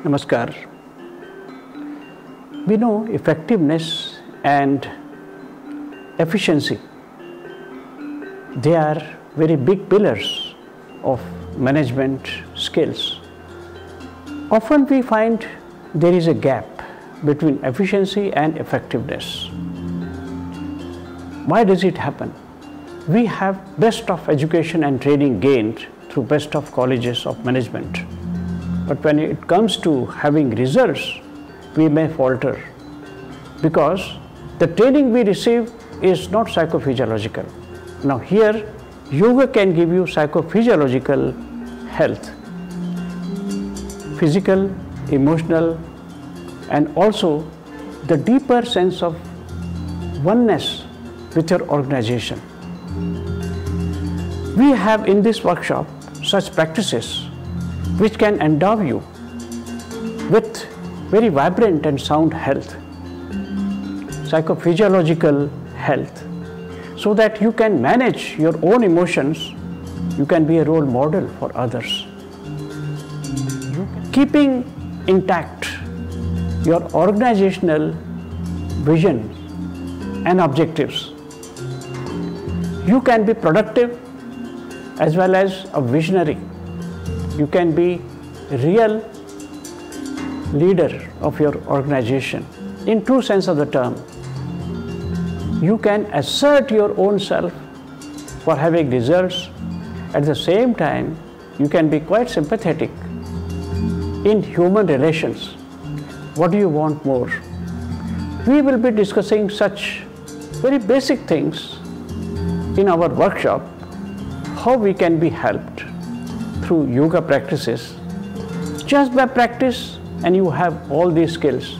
Namaskar. We know effectiveness and efficiency, they are very big pillars of management skills. Often we find there is a gap between efficiency and effectiveness. Why does it happen? We have best of education and training gained through best of colleges of management. But when it comes to having results, we may falter because the training we receive is not psychophysiological. Now here, yoga can give you psychophysiological health, physical, emotional, and also the deeper sense of oneness with your organization. We have in this workshop such practices which can endow you with very vibrant and sound health, psychophysiological health, so that you can manage your own emotions, you can be a role model for others. Keeping intact your organizational vision and objectives, you can be productive as well as a visionary. You can be a real leader of your organization in true sense of the term. You can assert your own self for having results. At the same time, you can be quite sympathetic in human relations. What do you want more? We will be discussing such very basic things in our workshop, how we can be helped through yoga practices. Just by practice and you have all these skills,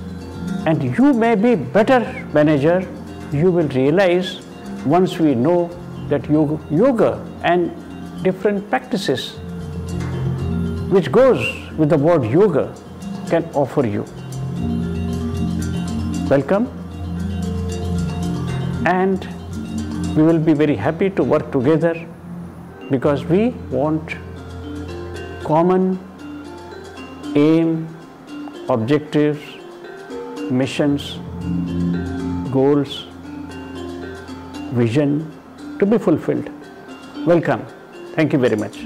and you may be better manager. You will realize once we know that yoga and different practices which goes with the word yoga can offer you. Welcome, and we will be very happy to work together because we want common aim, objectives, missions, goals, vision to be fulfilled. Welcome. Thank you very much.